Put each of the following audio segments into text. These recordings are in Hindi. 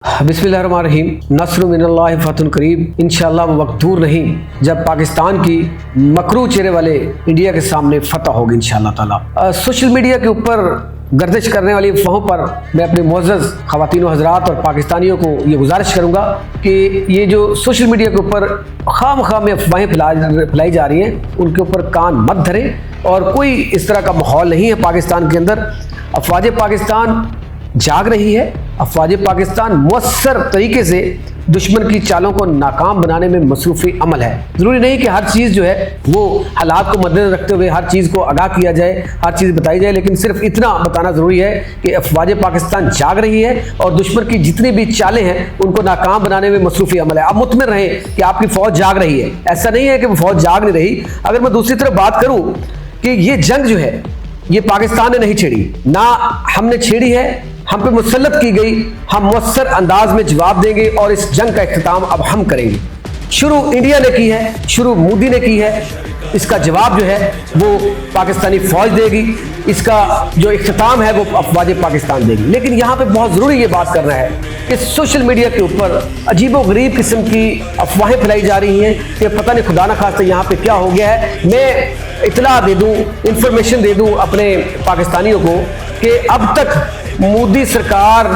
बिस्मिल्लाहिर्रहमानिर्रहीम। नस्र मिनल्लाहि फतहुन करीब। इंशाअल्लाह वो वक्त दूर नहीं जब पाकिस्तान की मकरू चेहरे वाले इंडिया के सामने फतह होगी इंशाअल्लाह ताला। सोशल मीडिया के ऊपर गर्दिश करने वाली अफवाहों पर मैं अपने मुअज़्ज़ज़ ख़वातीन व हज़रात और पाकिस्तानियों को ये गुजारिश करूँगा कि ये जो सोशल मीडिया के ऊपर खाम में अफवाहें फैलाई जा रही हैं उनके ऊपर कान मत धरें। और कोई इस तरह का माहौल नहीं है पाकिस्तान के अंदर। अफवाज पाकिस्तान जाग रही है। अफवाज पाकिस्तान मुअस्सर तरीके से दुश्मन की चालों को नाकाम बनाने में मसरूफ़ी अमल है। ज़रूरी नहीं कि हर चीज़ जो है वो हालात को मद्देनज़र रखते हुए हर चीज़ को आगाह किया जाए, हर चीज़ बताई जाए, लेकिन सिर्फ इतना बताना ज़रूरी है कि अफवाज पाकिस्तान जाग रही है और दुश्मन की जितनी भी चालें हैं उनको नाकाम बनाने में मसरूफ़ी अमल है। आप मुतमिन रहें कि आपकी फ़ौज जाग रही है। ऐसा नहीं है कि वो फ़ौज जाग नहीं रही। अगर मैं दूसरी तरफ बात करूँ कि ये जंग जो है ये पाकिस्तान ने नहीं छेड़ी, ना हमने छेड़ी है, हम पे मुसल्लत की गई। हम मुअस्सर अंदाज में जवाब देंगे और इस जंग का इख्तिताम अब हम करेंगे। शुरू इंडिया ने की है, शुरू मोदी ने की है। इसका जवाब जो है वो पाकिस्तानी फौज देगी। इसका जो इख्तिताम है वो अफवाज पाकिस्तान देगी। लेकिन यहाँ पे बहुत ज़रूरी ये बात करना है कि सोशल मीडिया के ऊपर अजीबोगरीब किस्म की अफवाहें फैलाई जा रही हैं कि पता नहीं खुदा न खास्ता यहाँ पे क्या हो गया है। मैं इतला दे दूँ, इंफॉर्मेशन दे दूँ अपने पाकिस्तानियों को कि अब तक मोदी सरकार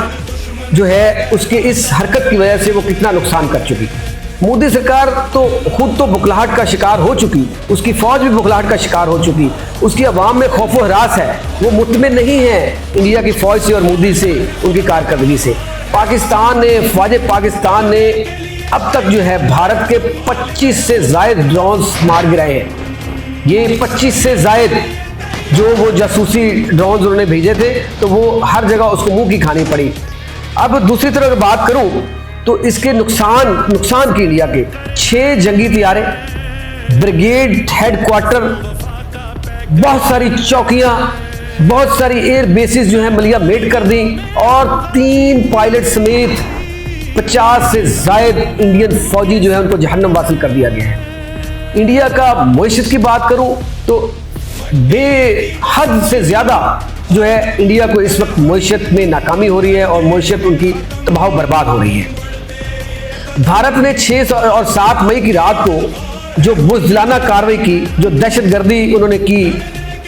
जो है उसके इस हरकत की वजह से वो कितना नुकसान कर चुकी। मोदी सरकार तो खुद तो बुखलाहट का शिकार हो चुकी, उसकी फौज भी बुखलाहट का शिकार हो चुकी, उसकी आवाम में खौफ व हरास है। वो मुतमिन नहीं है इंडिया की फौज से और मोदी से, उनकी कारकर्दगी से। पाकिस्तान ने, फौज पाकिस्तान ने अब तक जो है भारत के 25 से ज़ायद ड्रोन्स मार गिराए हैं। ये 25 से ज़ायद जो वो जासूसी ड्रोन उन्होंने भेजे थे तो वो हर जगह उसको मुंह की खानी पड़ी। अब दूसरी तरफ बात करूं तो इसके नुकसान की इंडिया के 6 जंगी तैयारे, ब्रिगेड हेडक्वार्टर, बहुत सारी चौकियां, बहुत सारी एयर बेसिस जो है मलिया मेट कर दी और 3 पायलट समेत 50 से ज़ायद इंडियन फौजी जो है उनको जहन्नम वासिल कर दिया गया है। इंडिया का मईशत की बात करूं तो बेहद से ज़्यादा जो है इंडिया को इस वक्त मईशत में नाकामी हो रही है और मईशत उनकी तबाह बर्बाद हो रही है। भारत ने 6 और 7 मई की रात को जो बुज़दिलाना कार्रवाई की, जो दहशतगर्दी उन्होंने की,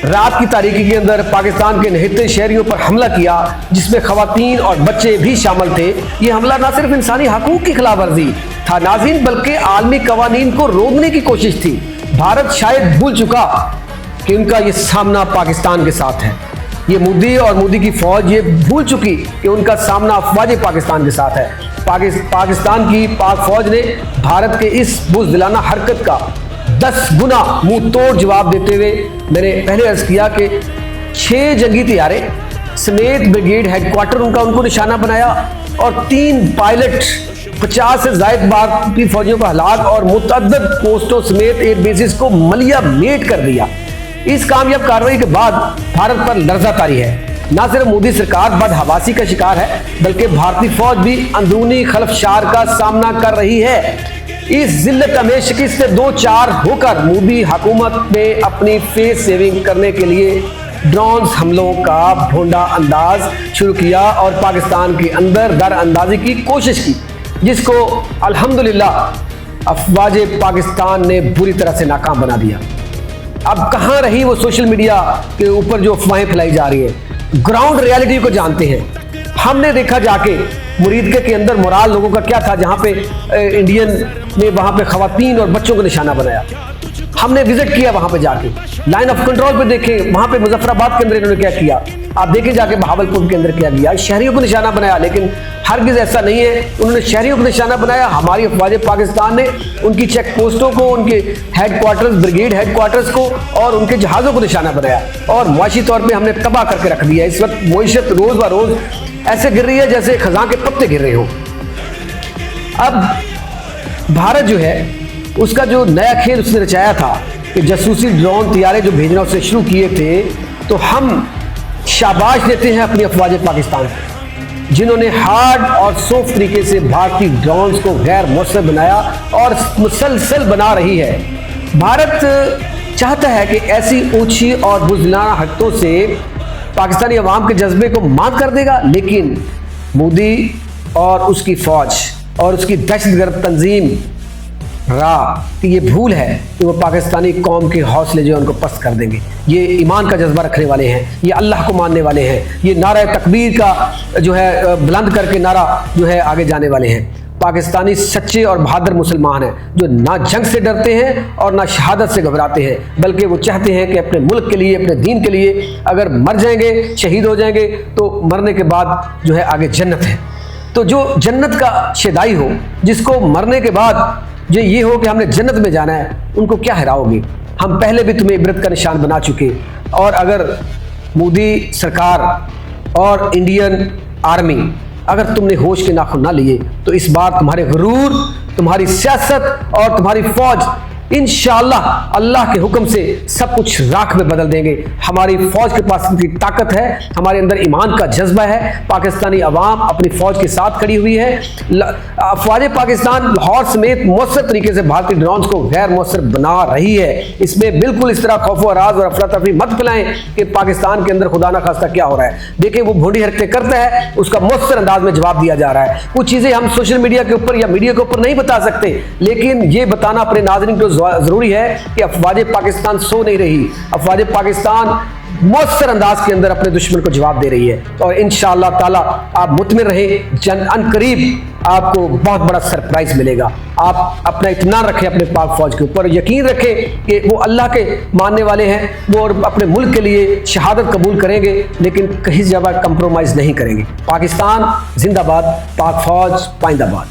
रात की तारीकी के अंदर पाकिस्तान के निहत्ते शहरियों पर हमला किया जिसमें ख़वातीन और बच्चे भी शामिल थे। ये हमला ना सिर्फ इंसानी हकूक़ की खिलाफ वर्जी था नाज़रीन, बल्कि आलमी कवानीन को रोकने की कोशिश थी। भारत शायद भूल चुका कि उनका ये सामना पाकिस्तान के साथ है। ये मोदी और मोदी की फौज ये भूल चुकी कि उनका सामना अफवाज पाकिस्तान के साथ है। पाकिस्तान की पाक फौज ने भारत के इस बुज़दिलाना हरकत का 10 गुना मुंह तोड़ जवाब देते हुए, मैंने पहले अर्ज किया कि 6 जंगी तैयारे समेत ब्रिगेड हेडक्वार्टर उनको निशाना बनाया और 3 पायलट 50 से ज़ायद भारतीय फौजियों का हलाक और मुतअद्दिद पोस्टों समेत एयर बेसिस को मलिया मेट कर दिया। इस कामयाब कार्रवाई के बाद भारत पर लर्जा तारी है। ना सिर्फ मोदी सरकार बदहवासी का शिकार है बल्कि भारतीय फौज भी अंदरूनी खलफशार का सामना कर रही है। इस जिल्लत में शिकस्त से 2-4 होकर मोदी हुकूमत ने अपनी फेस सेविंग करने के लिए ड्रोन हमलों का भोंडा अंदाज शुरू किया और पाकिस्तान के अंदर दर अंदाजी की कोशिश की, जिसको अल्हम्दुलिल्लाह अफवाज पाकिस्तान ने बुरी तरह से नाकाम बना दिया। अब कहाँ रही वो सोशल मीडिया के ऊपर जो अफवाहें फैलाई जा रही है। ग्राउंड रियलिटी को जानते हैं। हमने देखा जाके मुरीदके के अंदर मोराल लोगों का क्या था, जहाँ पे इंडियन ने वहाँ पे ख़वातीन और बच्चों को निशाना बनाया। हमने विजिट किया वहाँ पे जाके, लाइन ऑफ कंट्रोल पे देखें, वहाँ पे मुजफ्फराबाद के अंदर इन्होंने क्या किया, आप देखें जाके बहावलपुर के अंदर क्या किया। शहरियों को निशाना बनाया, लेकिन हरगिज़ ऐसा नहीं है उन्होंने शहरियों को निशाना बनाया। हमारी अफवाज पाकिस्तान ने उनकी चेक पोस्टों को, उनके हेडक्वार्टर्स, ब्रिगेड हेडक्वार्टर्स को और उनके जहाज़ों को निशाना बनाया और मुआशी तौर पे हमने तबाह करके रख दिया। इस वक्त मईशत रोज़ ब रोज़ ऐसे गिर रही है जैसे खज़ां के पत्ते गिर रहे हो। अब भारत जो है उसका जो नया खेल उसने रचाया था कि जासूसी ड्रोन तैयारे जो भेजना उससे शुरू किए थे, तो हम शाबाश देते हैं अपनी अफवाज पाकिस्तान को, जिन्होंने हार्ड और सॉफ्ट तरीके से भारतीय ड्रोन्स को गैर मौसर बनाया और मुसलसल बना रही है। भारत चाहता है कि ऐसी ऊंची और बुज़दिलाना हरकतों से पाकिस्तानी अवाम के जज्बे को मात कर देगा, लेकिन मोदी और उसकी फौज और उसकी दहशतगर्द तंजीम कि ये भूल है कि वो पाकिस्तानी कौम के हौसले जो है उनको पस्त कर देंगे। ये ईमान का जज्बा रखने वाले हैं, ये अल्लाह को मानने वाले हैं, ये नारा तकबीर का जो है बुलंद करके नारा जो है आगे जाने वाले हैं। पाकिस्तानी सच्चे और बहादुर मुसलमान हैं जो ना जंग से डरते हैं और ना शहादत से घबराते हैं, बल्कि वो चाहते हैं कि अपने मुल्क के लिए, अपने दीन के लिए अगर मर जाएंगे, शहीद हो जाएंगे, तो मरने के बाद जो है आगे जन्नत है। तो जो जन्नत का शेदाई हो, जिसको मरने के बाद जो ये हो कि हमने जन्नत में जाना है, उनको क्या हराओगे? हम पहले भी तुम्हें इबरत का निशान बना चुके। और अगर मोदी सरकार और इंडियन आर्मी अगर तुमने होश के नाखून ना लिए, तो इस बार तुम्हारे गुरूर, तुम्हारी सियासत और तुम्हारी फौज इंशाअल्लाह अल्लाह के हुक्म से सब कुछ राख में बदल देंगे। हमारी फौज के पास इतनी ताकत है, हमारे अंदर ईमान का जज्बा है, पाकिस्तानी अवाम अपनी फौज के साथ खड़ी हुई है। अफवाज पाकिस्तान लाहौर समेत मौसर तरीके से भारतीय ड्रोन्स को गैर मौसर बना रही है। इसमें बिल्कुल इस तरह खौफ अराज और अफरा तफरी मत फैलाएं कि पाकिस्तान के अंदर खुदा ना खास्ता क्या हो रहा है। देखिए, वो भोंडी हरकतें करता है, उसका मौसर अंदाज में जवाब दिया जा रहा है। कुछ चीज़ें हम सोशल मीडिया के ऊपर या मीडिया के ऊपर नहीं बता सकते, लेकिन ये बताना अपने नाज़रीन को जरूरी है कि अफवाज पाकिस्तान सो नहीं रही। अफवाज पाकिस्तान मौसर अंदाज के अंदर अपने दुश्मन को जवाब दे रही है। और इंशाअल्लाह ताला आप मुतमिन रहें, अनकरीब आपको बहुत बड़ा सरप्राइज मिलेगा। आप अपना इत्मीनान रखें अपने पाक फौज के ऊपर, यकीन रखें कि वो अल्लाह के मानने वाले हैं, वो अपने मुल्क के लिए शहादत कबूल करेंगे, लेकिन कहीं जगह कंप्रोमाइज नहीं करेंगे। पाकिस्तान जिंदाबाद, पाक फौज पाइंदाबाद।